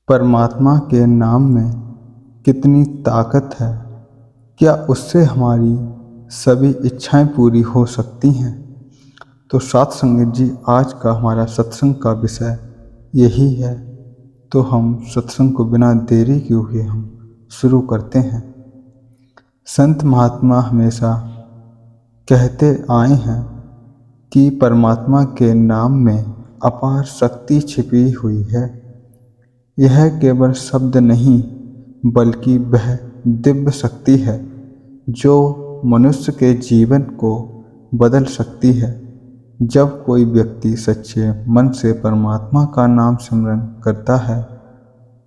परमात्मा के नाम में कितनी ताकत है। क्या उससे हमारी सभी इच्छाएं पूरी हो सकती हैं? तो साथ संगत जी, आज का हमारा सत्संग का विषय यही है। तो हम सत्संग को बिना देरी किए हुए हम शुरू करते हैं। संत महात्मा हमेशा कहते आए हैं कि परमात्मा के नाम में अपार शक्ति छिपी हुई है। यह केवल शब्द नहीं बल्कि वह दिव्य शक्ति है जो मनुष्य के जीवन को बदल सकती है। जब कोई व्यक्ति सच्चे मन से परमात्मा का नाम सिमरन करता है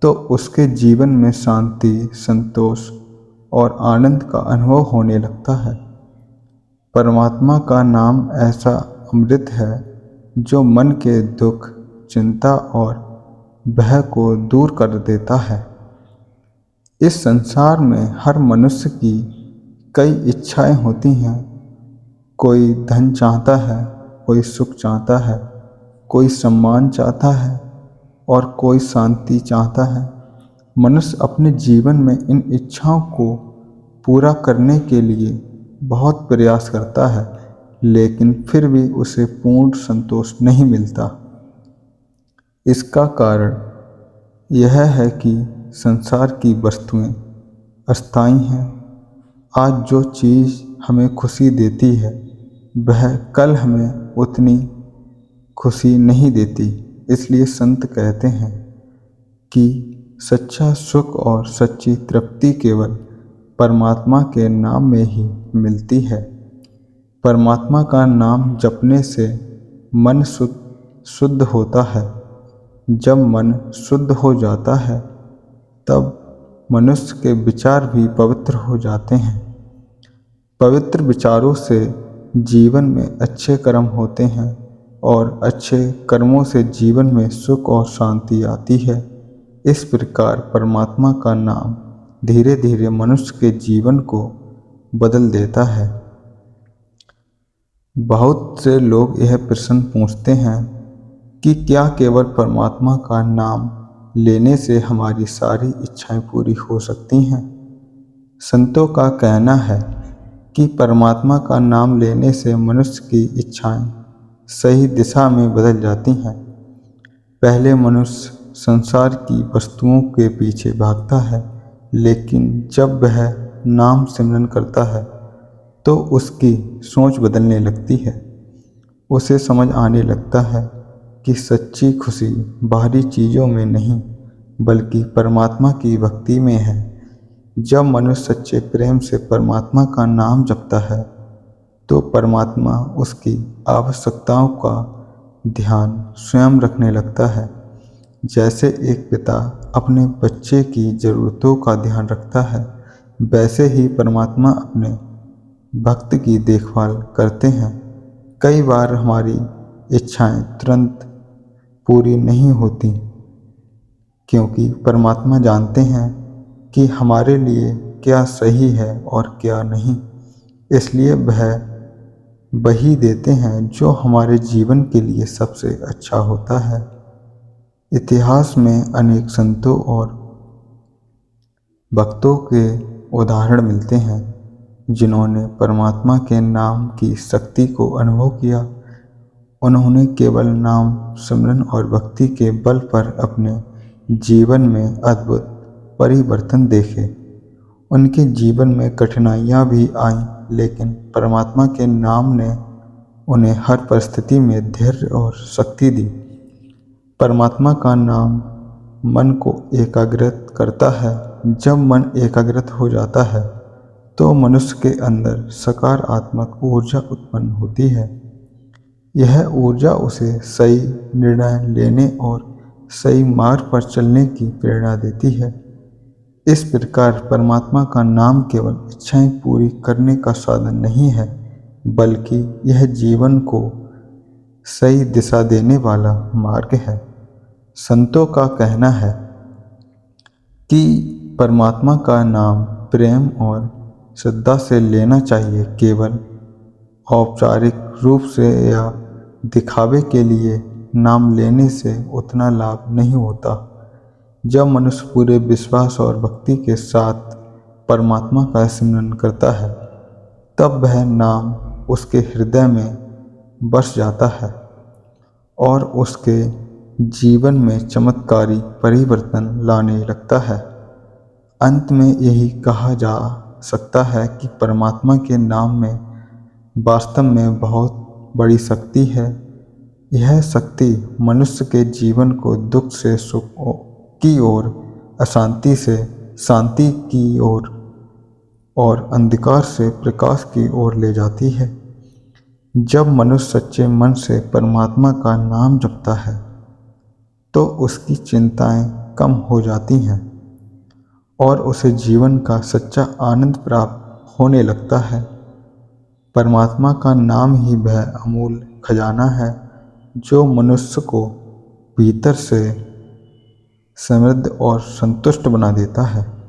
तो उसके जीवन में शांति, संतोष और आनंद का अनुभव होने लगता है। परमात्मा का नाम ऐसा अमृत है जो मन के दुख, चिंता और भय को दूर कर देता है। इस संसार में हर मनुष्य की कई इच्छाएं होती हैं। कोई धन चाहता है, कोई सुख चाहता है, कोई सम्मान चाहता है और कोई शांति चाहता है। मनुष्य अपने जीवन में इन इच्छाओं को पूरा करने के लिए बहुत प्रयास करता है, लेकिन फिर भी उसे पूर्ण संतोष नहीं मिलता। इसका कारण यह है कि संसार की वस्तुएं अस्थायी हैं। आज जो चीज़ हमें खुशी देती है वह कल हमें उतनी खुशी नहीं देती। इसलिए संत कहते हैं कि सच्चा सुख और सच्ची तृप्ति केवल परमात्मा के नाम में ही मिलती है। परमात्मा का नाम जपने से मन शुद्ध होता है। जब मन शुद्ध हो जाता है तब मनुष्य के विचार भी पवित्र हो जाते हैं। पवित्र विचारों से जीवन में अच्छे कर्म होते हैं और अच्छे कर्मों से जीवन में सुख और शांति आती है। इस प्रकार परमात्मा का नाम धीरे धीरे मनुष्य के जीवन को बदल देता है। बहुत से लोग यह प्रश्न पूछते हैं कि क्या केवल परमात्मा का नाम लेने से हमारी सारी इच्छाएं पूरी हो सकती हैं? संतों का कहना है कि परमात्मा का नाम लेने से मनुष्य की इच्छाएं सही दिशा में बदल जाती हैं। पहले मनुष्य संसार की वस्तुओं के पीछे भागता है, लेकिन जब वह नाम सिमरन करता है तो उसकी सोच बदलने लगती है। उसे समझ आने लगता है कि सच्ची खुशी बाहरी चीज़ों में नहीं बल्कि परमात्मा की भक्ति में है। जब मनुष्य सच्चे प्रेम से परमात्मा का नाम जपता है तो परमात्मा उसकी आवश्यकताओं का ध्यान स्वयं रखने लगता है। जैसे एक पिता अपने बच्चे की ज़रूरतों का ध्यान रखता है, वैसे ही परमात्मा अपने भक्त की देखभाल करते हैं। कई बार हमारी इच्छाएं तुरंत पूरी नहीं होती, क्योंकि परमात्मा जानते हैं कि हमारे लिए क्या सही है और क्या नहीं। इसलिए वह वही देते हैं जो हमारे जीवन के लिए सबसे अच्छा होता है। इतिहास में अनेक संतों और भक्तों के उदाहरण मिलते हैं जिन्होंने परमात्मा के नाम की शक्ति को अनुभव किया। उन्होंने केवल नाम सिमरन और भक्ति के बल पर अपने जीवन में अद्भुत परिवर्तन देखे। उनके जीवन में कठिनाइयाँ भी आईं, लेकिन परमात्मा के नाम ने उन्हें हर परिस्थिति में धैर्य और शक्ति दी। परमात्मा का नाम मन को एकाग्रित करता है। जब मन एकाग्रित हो जाता है तो मनुष्य के अंदर सकारात्मक ऊर्जा उत्पन्न होती है। यह ऊर्जा उसे सही निर्णय लेने और सही मार्ग पर चलने की प्रेरणा देती है। इस प्रकार परमात्मा का नाम केवल इच्छाएं पूरी करने का साधन नहीं है, बल्कि यह जीवन को सही दिशा देने वाला मार्ग है। संतों का कहना है कि परमात्मा का नाम प्रेम और श्रद्धा से लेना चाहिए। केवल औपचारिक रूप से या दिखावे के लिए नाम लेने से उतना लाभ नहीं होता। जब मनुष्य पूरे विश्वास और भक्ति के साथ परमात्मा का सिमरन करता है, तब वह नाम उसके हृदय में बस जाता है और उसके जीवन में चमत्कारी परिवर्तन लाने लगता है। अंत में यही कहा जा सकता है कि परमात्मा के नाम में वास्तव में बहुत बड़ी शक्ति है। यह शक्ति मनुष्य के जीवन को दुख से सुख की ओर, अशांति से शांति की ओर और अंधकार से प्रकाश की ओर ले जाती है। जब मनुष्य सच्चे मन से परमात्मा का नाम जपता है, तो उसकी चिंताएं कम हो जाती हैं और उसे जीवन का सच्चा आनंद प्राप्त होने लगता है। परमात्मा का नाम ही वह अमूल्य खजाना है जो मनुष्य को भीतर से समृद्ध और संतुष्ट बना देता है।